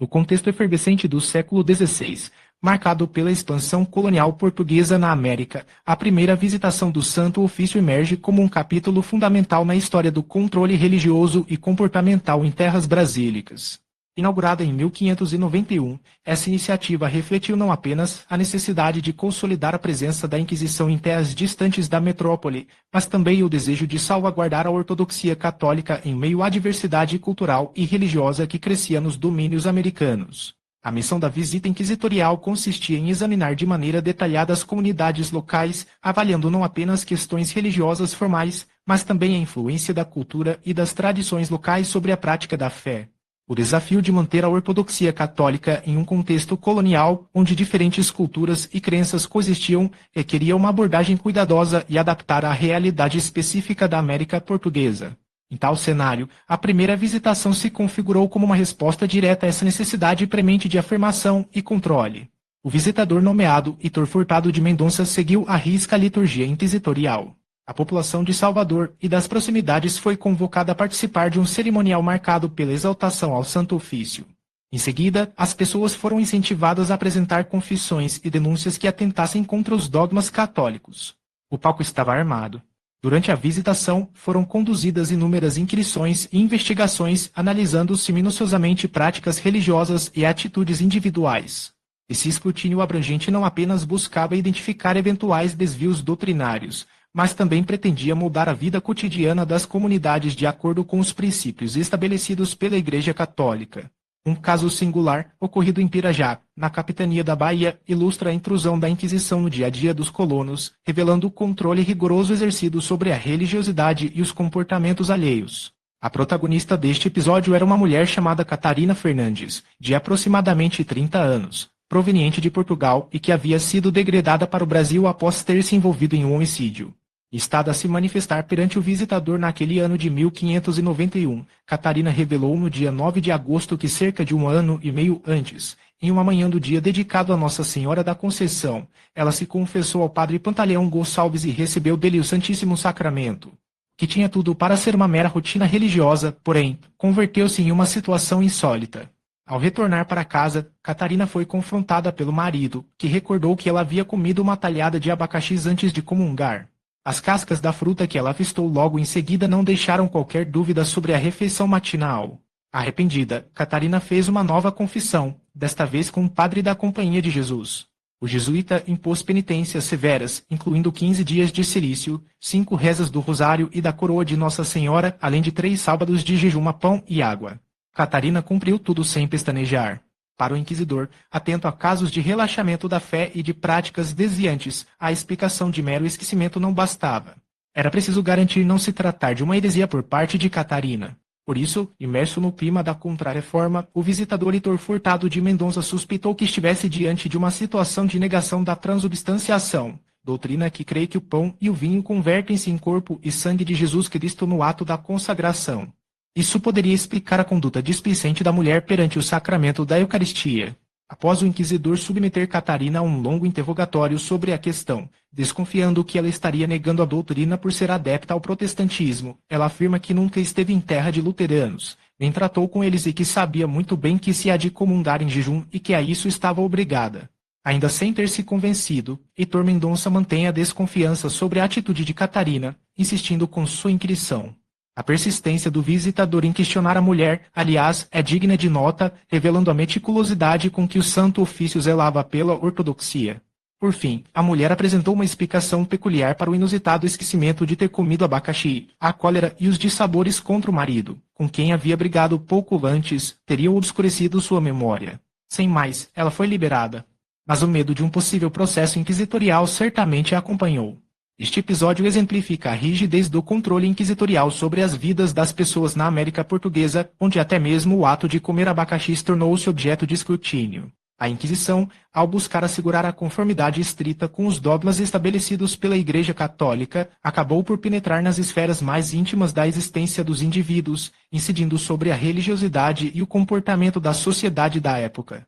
No contexto efervescente do século XVI, marcado pela expansão colonial portuguesa na América, a primeira visitação do Santo Ofício emerge como um capítulo fundamental na história do controle religioso e comportamental em terras brasílicas. Inaugurada em 1591, essa iniciativa refletiu não apenas a necessidade de consolidar a presença da Inquisição em terras distantes da metrópole, mas também o desejo de salvaguardar a ortodoxia católica em meio à diversidade cultural e religiosa que crescia nos domínios americanos. A missão da visita inquisitorial consistia em examinar de maneira detalhada as comunidades locais, avaliando não apenas questões religiosas formais, mas também a influência da cultura e das tradições locais sobre a prática da fé. O desafio de manter a ortodoxia católica em um contexto colonial, onde diferentes culturas e crenças coexistiam, requeria uma abordagem cuidadosa e adaptada à realidade específica da América Portuguesa. Em tal cenário, a primeira visitação se configurou como uma resposta direta a essa necessidade premente de afirmação e controle. O visitador nomeado Heitor Furtado de Mendonça seguiu à risca a liturgia inquisitorial. A população de Salvador e das proximidades foi convocada a participar de um cerimonial marcado pela exaltação ao Santo Ofício. Em seguida, as pessoas foram incentivadas a apresentar confissões e denúncias que atentassem contra os dogmas católicos. O palco estava armado. Durante a visitação, foram conduzidas inúmeras inquirições e investigações analisando-se minuciosamente práticas religiosas e atitudes individuais. Esse escrutínio abrangente não apenas buscava identificar eventuais desvios doutrinários, mas também pretendia moldar a vida cotidiana das comunidades de acordo com os princípios estabelecidos pela Igreja Católica. Um caso singular, ocorrido em Pirajá, na capitania da Bahia, ilustra a intrusão da Inquisição no dia a dia dos colonos, revelando o controle rigoroso exercido sobre a religiosidade e os comportamentos alheios. A protagonista deste episódio era uma mulher chamada Catarina Fernandes, de aproximadamente 30 anos, proveniente de Portugal e que havia sido degredada para o Brasil após ter se envolvido em um homicídio. Estada a se manifestar perante o visitador naquele ano de 1591, Catarina revelou no dia 9 de agosto que cerca de um ano e meio antes, em uma manhã do dia dedicado a Nossa Senhora da Conceição, ela se confessou ao padre Pantaleão Gonçalves e recebeu dele o Santíssimo Sacramento. Que tinha tudo para ser uma mera rotina religiosa, porém, converteu-se em uma situação insólita. Ao retornar para casa, Catarina foi confrontada pelo marido, que recordou que ela havia comido uma talhada de abacaxis antes de comungar. As cascas da fruta que ela avistou logo em seguida não deixaram qualquer dúvida sobre a refeição matinal. Arrependida, Catarina fez uma nova confissão, desta vez com o padre da Companhia de Jesus. O jesuíta impôs penitências severas, incluindo 15 dias de silício, 5 rezas do rosário e da coroa de Nossa Senhora, além de 3 sábados de jejum a pão e água. Catarina cumpriu tudo sem pestanejar. Para o inquisidor, atento a casos de relaxamento da fé e de práticas desviantes, a explicação de mero esquecimento não bastava. Era preciso garantir não se tratar de uma heresia por parte de Catarina. Por isso, imerso no clima da Contra-Reforma, o visitador Heitor Furtado de Mendonça suspeitou que estivesse diante de uma situação de negação da transubstanciação, doutrina que crê que o pão e o vinho convertem-se em corpo e sangue de Jesus Cristo no ato da consagração. Isso poderia explicar a conduta displicente da mulher perante o sacramento da Eucaristia. Após o inquisidor submeter Catarina a um longo interrogatório sobre a questão, desconfiando que ela estaria negando a doutrina por ser adepta ao protestantismo, ela afirma que nunca esteve em terra de luteranos, nem tratou com eles e que sabia muito bem que se há de comungar em jejum e que a isso estava obrigada. Ainda sem ter se convencido, Heitor Mendonça mantém a desconfiança sobre a atitude de Catarina, insistindo com sua inquirição. A persistência do visitador em questionar a mulher, aliás, é digna de nota, revelando a meticulosidade com que o Santo Ofício zelava pela ortodoxia. Por fim, a mulher apresentou uma explicação peculiar para o inusitado esquecimento de ter comido abacaxi, a cólera e os dissabores contra o marido, com quem havia brigado pouco antes, teriam obscurecido sua memória. Sem mais, ela foi liberada. Mas o medo de um possível processo inquisitorial certamente a acompanhou. Este episódio exemplifica a rigidez do controle inquisitorial sobre as vidas das pessoas na América Portuguesa, onde até mesmo o ato de comer abacaxis tornou-se objeto de escrutínio. A Inquisição, ao buscar assegurar a conformidade estrita com os dogmas estabelecidos pela Igreja Católica, acabou por penetrar nas esferas mais íntimas da existência dos indivíduos, incidindo sobre a religiosidade e o comportamento da sociedade da época.